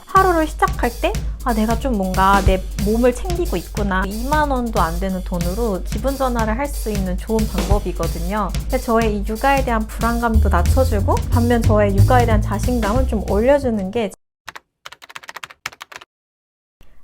하루를 시작할 때 내가 좀 뭔가 내 몸을 챙기고 있구나. 2만 원도 안 되는 돈으로 지분 전환을 할 수 있는 좋은 방법이거든요. 근데 저의 이 육아에 대한 불안감도 낮춰주고 반면 저의 육아에 대한 자신감을 좀 올려주는 게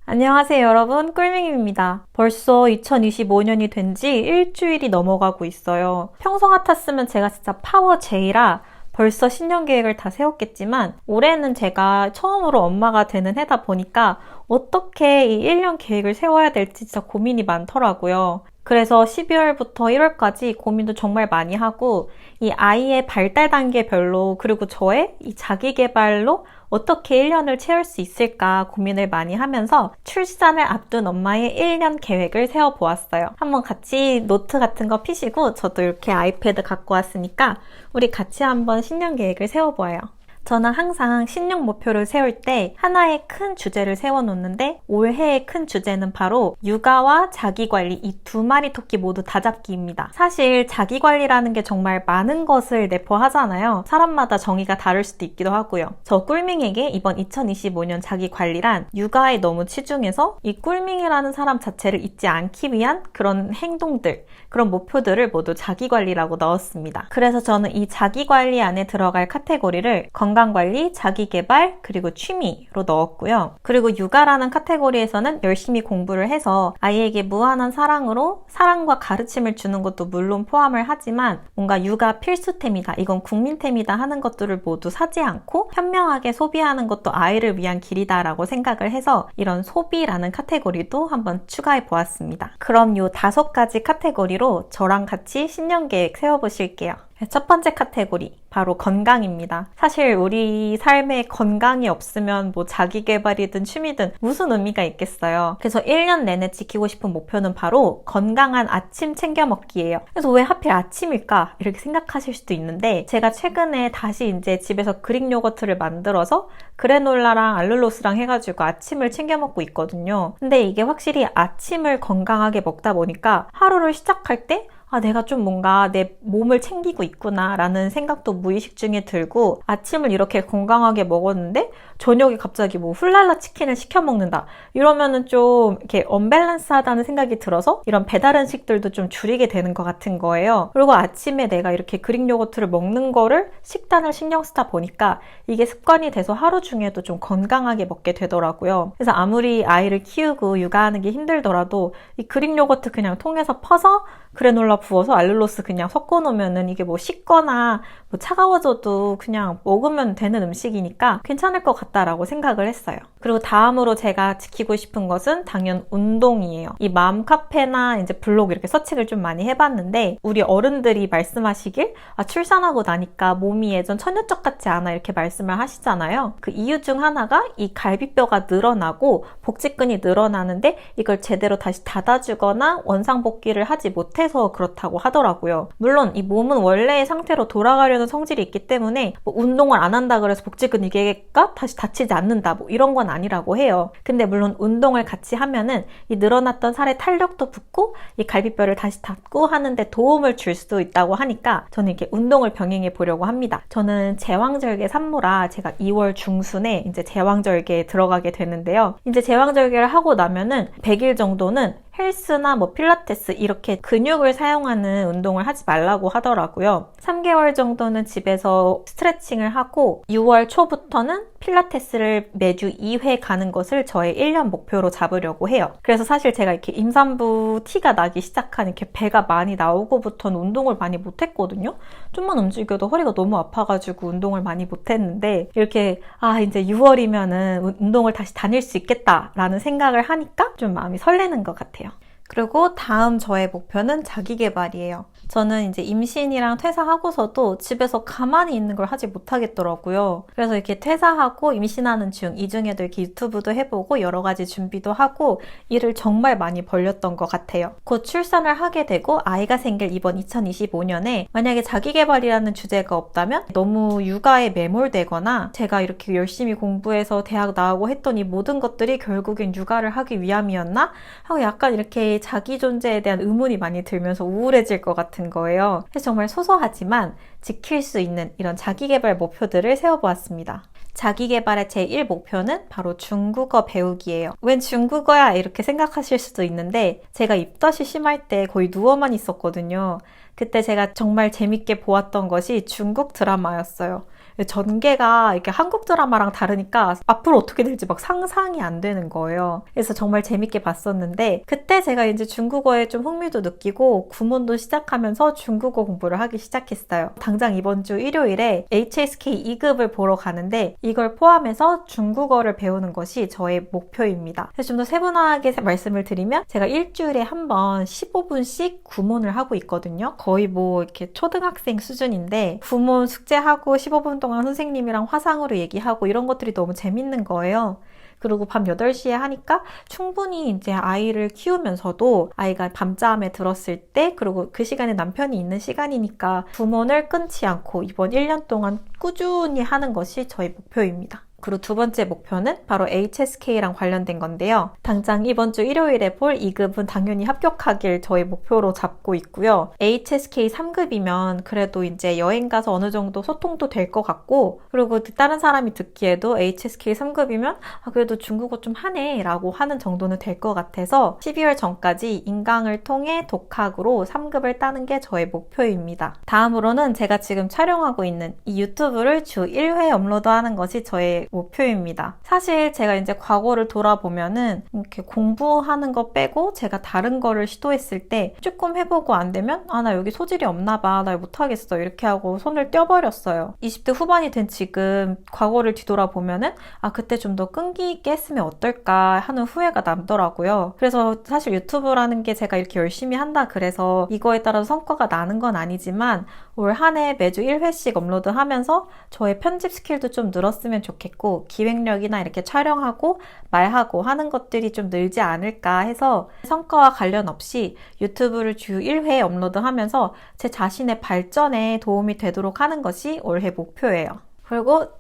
안녕하세요 여러분, 꿀밍입니다. 벌써 2025년이 된 지 일주일이 넘어가고 있어요. 평소 같았으면 제가 진짜 파워 J라 벌써 신년 계획을 다 세웠겠지만 올해는 제가 처음으로 엄마가 되는 해다 보니까 어떻게 이 1년 계획을 세워야 될지 진짜 고민이 많더라고요. 그래서 12월부터 1월까지 고민도 정말 많이 하고 이 아이의 발달 단계별로 그리고 저의 이 자기 개발로 어떻게 1년을 채울 수 있을까 고민을 많이 하면서 출산을 앞둔 엄마의 1년 계획을 세워보았어요. 한번 같이 노트 같은 거 피시고 저도 이렇게 아이패드 갖고 왔으니까 우리 같이 한번 신년 계획을 세워보아요. 저는 항상 신년 목표를 세울 때 하나의 큰 주제를 세워놓는데 올해의 큰 주제는 바로 육아와 자기관리 이 두 마리 토끼 모두 다잡기입니다. 사실 자기관리라는 게 정말 많은 것을 내포하잖아요. 사람마다 정의가 다를 수도 있기도 하고요. 저 꿀밍에게 이번 2025년 자기관리란 육아에 너무 치중해서 이 꿀밍이라는 사람 자체를 잊지 않기 위한 그런 행동들, 그런 목표들을 모두 자기관리라고 넣었습니다. 그래서 저는 이 자기관리 안에 들어갈 카테고리를 건강관리, 자기개발, 그리고 취미로 넣었고요. 그리고 육아라는 카테고리에서는 열심히 공부를 해서 아이에게 무한한 사랑으로 사랑과 가르침을 주는 것도 물론 포함을 하지만 뭔가 육아 필수템이다, 이건 국민템이다 하는 것들을 모두 사지 않고 현명하게 소비하는 것도 아이를 위한 길이다라고 생각을 해서 이런 소비라는 카테고리도 한번 추가해 보았습니다. 그럼 요 5가지 카테고리로 저랑 같이 신년 계획 세워보실게요. 첫 번째 카테고리, 바로 건강입니다. 사실 우리 삶에 건강이 없으면 뭐 자기개발이든 취미든 무슨 의미가 있겠어요. 그래서 1년 내내 지키고 싶은 목표는 바로 건강한 아침 챙겨 먹기예요. 그래서 왜 하필 아침일까? 이렇게 생각하실 수도 있는데 제가 최근에 다시 이제 집에서 그릭 요거트를 만들어서 그래놀라랑 알룰로스랑 해가지고 아침을 챙겨 먹고 있거든요. 근데 이게 확실히 아침을 건강하게 먹다 보니까 하루를 시작할 때 내가 좀 뭔가 내 몸을 챙기고 있구나 라는 생각도 무의식 중에 들고 아침을 이렇게 건강하게 먹었는데 저녁에 갑자기 뭐 훌랄라 치킨을 시켜 먹는다 이러면은 좀 이렇게 언밸런스하다는 생각이 들어서 이런 배달 음식들도 좀 줄이게 되는 것 같은 거예요. 그리고 아침에 내가 이렇게 그릭 요거트를 먹는 거를 식단을 신경 쓰다 보니까 이게 습관이 돼서 하루 중에도 좀 건강하게 먹게 되더라고요. 그래서 아무리 아이를 키우고 육아하는 게 힘들더라도 이 그릭 요거트 그냥 통에서 퍼서 그래놀라 부어서 알룰로스 그냥 섞어 놓으면은 이게 뭐 식거나 뭐 차가워져도 그냥 먹으면 되는 음식이니까 괜찮을 것 같다라고 생각을 했어요. 그리고 다음으로 제가 지키고 싶은 것은 당연 운동이에요. 이 맘카페나 이제 블로그 이렇게 서칭을 좀 많이 해봤는데 우리 어른들이 말씀하시길 출산하고 나니까 몸이 예전 처녀적 같지 않아 이렇게 말씀을 하시잖아요. 그 이유 중 하나가 이 갈비뼈가 늘어나고 복직근이 늘어나는데 이걸 제대로 다시 닫아주거나 원상복귀를 하지 못해서 그렇다고 하더라고요. 물론 이 몸은 원래의 상태로 돌아가려는 성질이 있기 때문에 뭐 운동을 안 한다 그래서 복직근 이게가 다시 다치지 않는다 뭐 이런 건 아니라고 해요. 근데 물론 운동을 같이 하면은 이 늘어났던 살의 탄력도 붙고 이 갈비뼈를 다시 닫고 하는데 도움을 줄 수도 있다고 하니까 저는 이렇게 운동을 병행해 보려고 합니다. 저는 제왕절개 산모라 제가 2월 중순에 이제 제왕절개에 들어가게 되는데요. 이제 제왕절개를 하고 나면은 100일 정도는 헬스나 뭐 필라테스 이렇게 근육을 사용하는 운동을 하지 말라고 하더라고요. 3개월 정도는 집에서 스트레칭을 하고 6월 초부터는 필라테스를 매주 2회 가는 것을 저의 1년 목표로 잡으려고 해요. 그래서 사실 제가 이렇게 임산부 티가 나기 시작한 이렇게 배가 많이 나오고부터는 운동을 많이 못했거든요. 좀만 움직여도 허리가 너무 아파가지고 운동을 많이 못했는데 이렇게 이제 6월이면은 운동을 다시 다닐 수 있겠다라는 생각을 하니까 좀 마음이 설레는 것 같아요. 그리고 다음 저의 목표는 자기계발이에요. 저는 이제 임신이랑 퇴사하고서도 집에서 가만히 있는 걸 하지 못하겠더라고요. 그래서 이렇게 퇴사하고 임신하는 중, 이 중에도 이렇게 유튜브도 해보고 여러 가지 준비도 하고 일을 정말 많이 벌렸던 것 같아요. 곧 출산을 하게 되고 아이가 생길 이번 2025년에 만약에 자기계발이라는 주제가 없다면 너무 육아에 매몰되거나 제가 이렇게 열심히 공부해서 대학 나오고 했던 이 모든 것들이 결국엔 육아를 하기 위함이었나? 하고 약간 이렇게 자기 존재에 대한 의문이 많이 들면서 우울해질 것 같은 거예요. 그래서 정말 소소하지만 지킬 수 있는 이런 자기계발 목표들을 세워보았습니다. 자기 개발의 제1 목표는 바로 중국어 배우기예요. 웬 중국어야? 이렇게 생각하실 수도 있는데 제가 입덧이 심할 때 거의 누워만 있었거든요. 그때 제가 정말 재밌게 보았던 것이 중국 드라마였어요. 전개가 이렇게 한국 드라마랑 다르니까 앞으로 어떻게 될지 막 상상이 안 되는 거예요. 그래서 정말 재밌게 봤었는데 그때 제가 이제 중국어에 좀 흥미도 느끼고 구몬도 시작하면서 중국어 공부를 하기 시작했어요. 당장 이번 주 일요일에 HSK 2급을 보러 가는데 이걸 포함해서 중국어를 배우는 것이 저의 목표입니다. 그래서 좀 더 세분화하게 말씀을 드리면 제가 일주일에 한 번 15분씩 구몬을 하고 있거든요. 거의 뭐 이렇게 초등학생 수준인데 구몬 숙제하고 15분 동안 선생님이랑 화상으로 얘기하고 이런 것들이 너무 재밌는 거예요. 그리고 밤 8시에 하니까 충분히 이제 아이를 키우면서도 아이가 밤잠에 들었을 때 그리고 그 시간에 남편이 있는 시간이니까 구몬을 끊지 않고 이번 1년 동안 꾸준히 하는 것이 저희 목표입니다. 그리고 두 번째 목표는 바로 HSK랑 관련된 건데요. 당장 이번 주 일요일에 볼 2급은 당연히 합격하길 저희 목표로 잡고 있고요. HSK 3급이면 그래도 이제 여행 가서 어느 정도 소통도 될 것 같고 그리고 다른 사람이 듣기에도 HSK 3급이면 그래도 중국어 좀 하네 라고 하는 정도는 될 것 같아서 12월 전까지 인강을 통해 독학으로 3급을 따는 게 저의 목표입니다. 다음으로는 제가 지금 촬영하고 있는 이 유튜브를 주 1회 업로드하는 것이 저의 목표입니다. 사실 제가 이제 과거를 돌아보면은 이렇게 공부하는 거 빼고 제가 다른 거를 시도했을 때 조금 해보고 안 되면 나 여기 소질이 없나 봐. 나 못하겠어. 이렇게 하고 손을 떼어버렸어요. 20대 후반이 된 지금 과거를 뒤돌아보면은 그때 좀 더 끈기 있게 했으면 어떨까 하는 후회가 남더라고요. 그래서 사실 유튜브라는 게 제가 이렇게 열심히 한다 그래서 이거에 따라서 성과가 나는 건 아니지만 올 한 해 매주 1회씩 업로드하면서 저의 편집 스킬도 좀 늘었으면 좋겠고 기획력이나 이렇게 촬영하고 말하고 하는 것들이 좀 늘지 않을까 해서 성과와 관련 없이 유튜브를 주 1회 업로드하면서 제 자신의 발전에 도움이 되도록 하는 것이 올해 목표예요. 그리고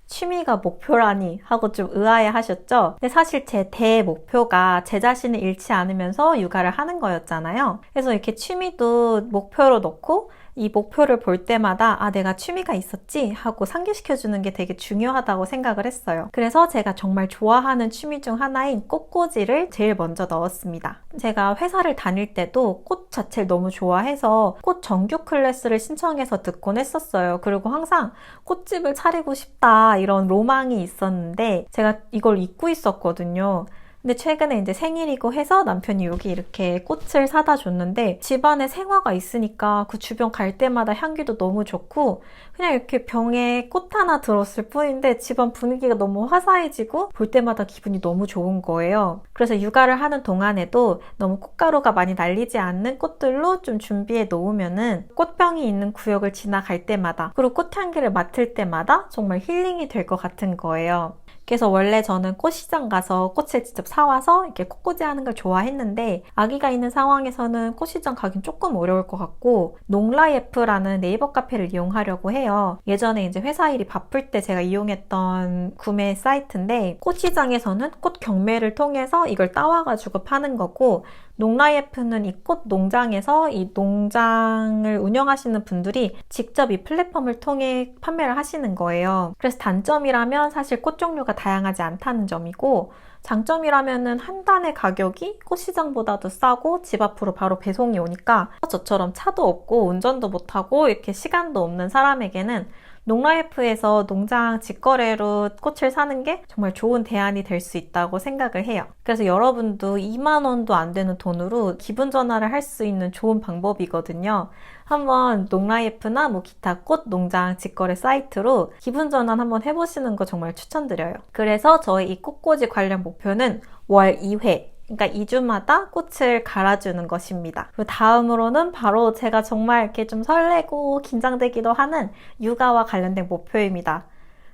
취미가 목표라니 하고 좀 의아해 하셨죠? 근데 사실 제 대목표가 제 자신을 잃지 않으면서 육아를 하는 거였잖아요. 그래서 이렇게 취미도 목표로 넣고 이 목표를 볼 때마다 내가 취미가 있었지 하고 상기시켜주는 게 되게 중요하다고 생각을 했어요. 그래서 제가 정말 좋아하는 취미 중 하나인 꽃꽂이를 제일 먼저 넣었습니다. 제가 회사를 다닐 때도 꽃 자체를 너무 좋아해서 꽃 정규 클래스를 신청해서 듣곤 했었어요. 그리고 항상 꽃집을 차리고 싶다 이런 로망이 있었는데 제가 이걸 잊고 있었거든요. 근데 최근에 이제 생일이고 해서 남편이 여기 이렇게 꽃을 사다 줬는데 집안에 생화가 있으니까 그 주변 갈 때마다 향기도 너무 좋고 그냥 이렇게 병에 꽃 하나 들었을 뿐인데 집안 분위기가 너무 화사해지고 볼 때마다 기분이 너무 좋은 거예요. 그래서 육아를 하는 동안에도 너무 꽃가루가 많이 날리지 않는 꽃들로 좀 준비해 놓으면은 꽃병이 있는 구역을 지나갈 때마다 그리고 꽃향기를 맡을 때마다 정말 힐링이 될 것 같은 거예요. 그래서 원래 저는 꽃시장 가서 꽃을 직접 사와서 이렇게 꽃꽂이 하는 걸 좋아했는데 아기가 있는 상황에서는 꽃시장 가긴 조금 어려울 것 같고 농라예프라는 네이버 카페를 이용하려고 해요. 예전에 이제 회사 일이 바쁠 때 제가 이용했던 구매 사이트인데 꽃시장에서는 꽃 경매를 통해서 이걸 따와가지고 파는 거고 농라예프는 이 꽃 농장에서 이 농장을 운영하시는 분들이 직접 이 플랫폼을 통해 판매를 하시는 거예요. 그래서 단점이라면 사실 꽃 종류가 다양하지 않다는 점이고 장점이라면은 한 단의 가격이 꽃시장보다도 싸고 집 앞으로 바로 배송이 오니까 저처럼 차도 없고 운전도 못하고 이렇게 시간도 없는 사람에게는 농라이프에서 농장 직거래로 꽃을 사는 게 정말 좋은 대안이 될 수 있다고 생각을 해요. 그래서 여러분도 2만 원도 안 되는 돈으로 기분 전환을 할 수 있는 좋은 방법이거든요. 한번 농라이프나 기타 꽃 농장 직거래 사이트로 기분 전환 한번 해보시는 거 정말 추천드려요. 그래서 저의 이 꽃꽂이 관련 목표는 월 2회 그러니까 2주마다 꽃을 갈아주는 것입니다. 그리고 다음으로는 바로 제가 정말 이렇게 좀 설레고 긴장되기도 하는 육아와 관련된 목표입니다.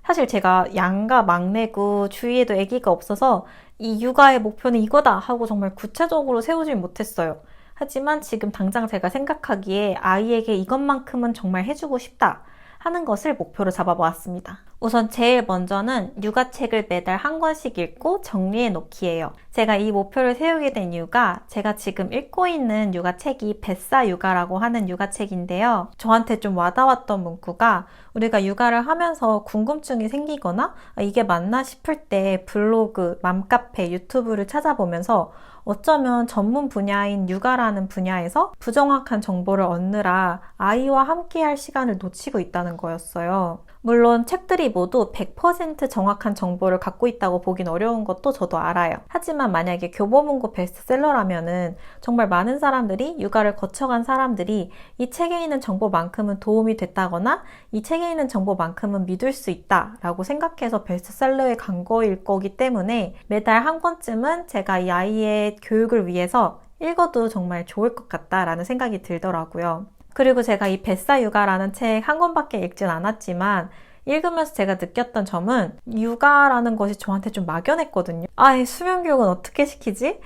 사실 제가 양가 막내고 주위에도 아기가 없어서 이 육아의 목표는 이거다 하고 정말 구체적으로 세우질 못했어요. 하지만 지금 당장 제가 생각하기에 아이에게 이것만큼은 정말 해주고 싶다 하는 것을 목표로 잡아보았습니다. 우선 제일 먼저는 육아책을 매달 한 권씩 읽고 정리해 놓기예요. 제가 이 목표를 세우게 된 이유가 제가 지금 읽고 있는 육아책이 뱃사 육아라고 하는 육아책인데요. 저한테 좀 와닿았던 문구가 우리가 육아를 하면서 궁금증이 생기거나 이게 맞나 싶을 때 블로그, 맘카페, 유튜브를 찾아보면서 어쩌면 전문 분야인 육아라는 분야에서 부정확한 정보를 얻느라 아이와 함께할 시간을 놓치고 있다는 거였어요. 물론 책들이 모두 100% 정확한 정보를 갖고 있다고 보긴 어려운 것도 저도 알아요. 하지만 만약에 교보문고 베스트셀러라면은 정말 많은 사람들이, 육아를 거쳐간 사람들이 이 책에 있는 정보만큼은 도움이 됐다거나 이 책에 있는 정보만큼은 믿을 수 있다라고 생각해서 베스트셀러에 간 거일 거기 때문에 매달 한 권쯤은 제가 이 아이의 교육을 위해서 읽어도 정말 좋을 것 같다라는 생각이 들더라고요. 그리고 제가 이 뱃사 육아라는 책 한 권밖에 읽진 않았지만 읽으면서 제가 느꼈던 점은 육아라는 것이 저한테 좀 막연했거든요. 수면 교육은 어떻게 시키지?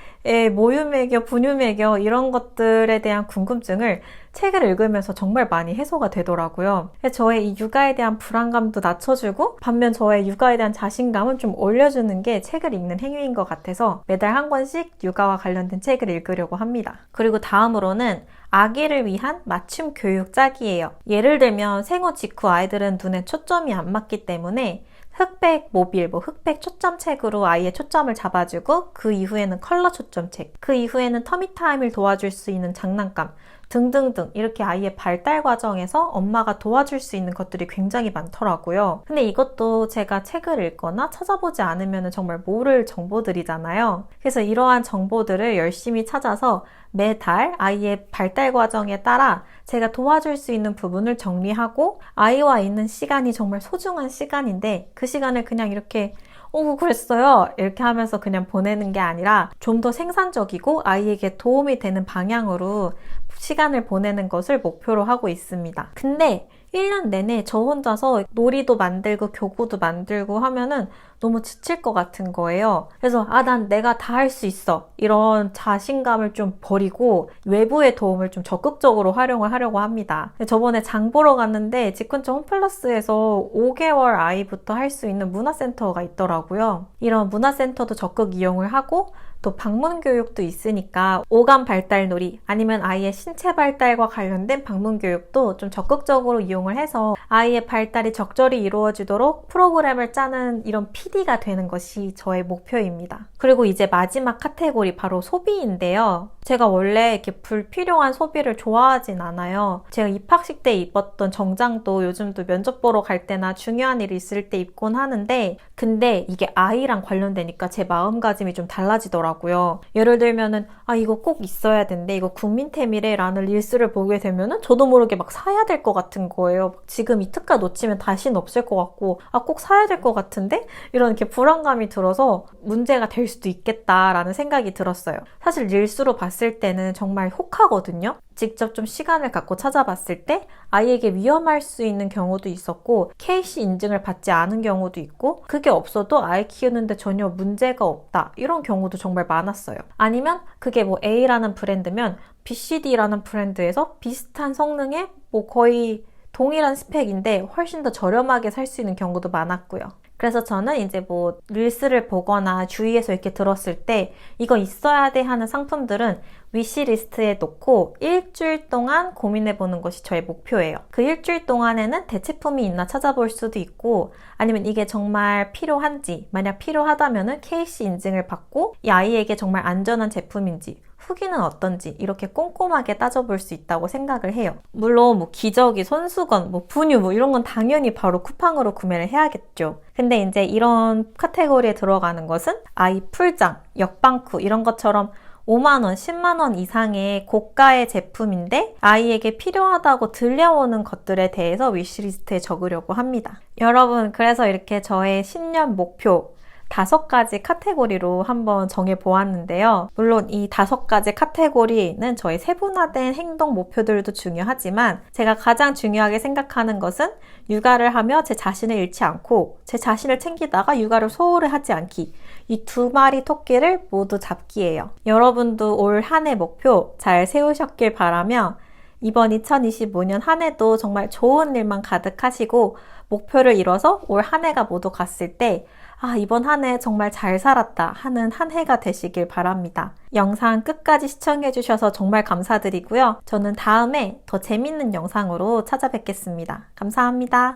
모유 먹여, 분유 먹여 이런 것들에 대한 궁금증을 책을 읽으면서 정말 많이 해소가 되더라고요. 저의 이 육아에 대한 불안감도 낮춰주고 반면 저의 육아에 대한 자신감은 좀 올려주는 게 책을 읽는 행위인 것 같아서 매달 한 권씩 육아와 관련된 책을 읽으려고 합니다. 그리고 다음으로는 아기를 위한 맞춤 교육 짝이에요. 예를 들면 생후 직후 아이들은 눈에 초점이 안 맞기 때문에 흑백 모빌, 흑백 초점책으로 아이의 초점을 잡아주고 그 이후에는 컬러 초점책, 그 이후에는 터미타임을 도와줄 수 있는 장난감 등등등 이렇게 아이의 발달 과정에서 엄마가 도와줄 수 있는 것들이 굉장히 많더라고요. 근데 이것도 제가 책을 읽거나 찾아보지 않으면 정말 모를 정보들이잖아요. 그래서 이러한 정보들을 열심히 찾아서 매달 아이의 발달 과정에 따라 제가 도와줄 수 있는 부분을 정리하고 아이와 있는 시간이 정말 소중한 시간인데 그 시간을 그냥 이렇게 그랬어요. 이렇게 하면서 그냥 보내는 게 아니라 좀 더 생산적이고 아이에게 도움이 되는 방향으로 시간을 보내는 것을 목표로 하고 있습니다. 근데 1년 내내 저 혼자서 놀이도 만들고 교구도 만들고 하면은 너무 지칠 것 같은 거예요. 그래서 난 내가 다 할 수 있어. 이런 자신감을 좀 버리고 외부의 도움을 좀 적극적으로 활용을 하려고 합니다. 저번에 장 보러 갔는데 집 근처 홈플러스에서 5개월 아이부터 할 수 있는 문화센터가 있더라고요. 이런 문화센터도 적극 이용을 하고 또 방문 교육도 있으니까 오감 발달 놀이 아니면 아이의 신체 발달과 관련된 방문 교육도 좀 적극적으로 이용을 해서 아이의 발달이 적절히 이루어지도록 프로그램을 짜는 이런 PD가 되는 것이 저의 목표입니다. 그리고 이제 마지막 카테고리 바로 소비인데요. 제가 원래 이렇게 불필요한 소비를 좋아하진 않아요. 제가 입학식 때 입었던 정장도 요즘도 면접 보러 갈 때나 중요한 일이 있을 때 입곤 하는데 근데 이게 아이랑 관련되니까 제 마음가짐이 좀 달라지더라고요. 예를 들면은 이거 꼭 있어야 된대. 이거 국민템이래 라는 릴스를 보게 되면은 저도 모르게 막 사야 될 것 같은 거예요. 지금 이 특가 놓치면 다시는 없을 것 같고 꼭 사야 될 것 같은데? 이런 이렇게 불안감이 들어서 문제가 될 수도 있겠다라는 생각이 들었어요. 사실 릴스로 봤을 때는 정말 혹하거든요. 직접 좀 시간을 갖고 찾아봤을 때 아이에게 위험할 수 있는 경우도 있었고 KC 인증을 받지 않은 경우도 있고 그게 없어도 아이 키우는데 전혀 문제가 없다 이런 경우도 정말 많았어요. 아니면 그게 A라는 브랜드면 BCD라는 브랜드에서 비슷한 성능의 거의 동일한 스펙인데 훨씬 더 저렴하게 살 수 있는 경우도 많았고요. 그래서 저는 이제 릴스를 보거나 주위에서 이렇게 들었을 때 이거 있어야 돼 하는 상품들은 위시리스트에 놓고 일주일 동안 고민해보는 것이 저의 목표예요. 그 일주일 동안에는 대체품이 있나 찾아볼 수도 있고 아니면 이게 정말 필요한지 만약 필요하다면 KC 인증을 받고 이 아이에게 정말 안전한 제품인지 후기는 어떤지 이렇게 꼼꼼하게 따져볼 수 있다고 생각을 해요. 물론 기저귀, 손수건, 분유 이런 건 당연히 바로 쿠팡으로 구매를 해야겠죠. 근데 이제 이런 카테고리에 들어가는 것은 아이 풀장, 역방쿠 이런 것처럼 5만원, 10만원 이상의 고가의 제품인데 아이에게 필요하다고 들려오는 것들에 대해서 위시리스트에 적으려고 합니다. 여러분, 그래서 이렇게 저의 신년 목표 5가지 카테고리로 한번 정해보았는데요. 물론 이 5가지 카테고리는 저의 세분화된 행동 목표들도 중요하지만 제가 가장 중요하게 생각하는 것은 육아를 하며 제 자신을 잃지 않고 제 자신을 챙기다가 육아를 소홀히 하지 않기 이 2마리 토끼를 모두 잡기예요. 여러분도 올 한 해 목표 잘 세우셨길 바라며 이번 2025년 한 해도 정말 좋은 일만 가득하시고 목표를 이뤄서 올 한 해가 모두 갔을 때 이번 한 해 정말 잘 살았다 하는 한 해가 되시길 바랍니다. 영상 끝까지 시청해주셔서 정말 감사드리고요. 저는 다음에 더 재밌는 영상으로 찾아뵙겠습니다. 감사합니다.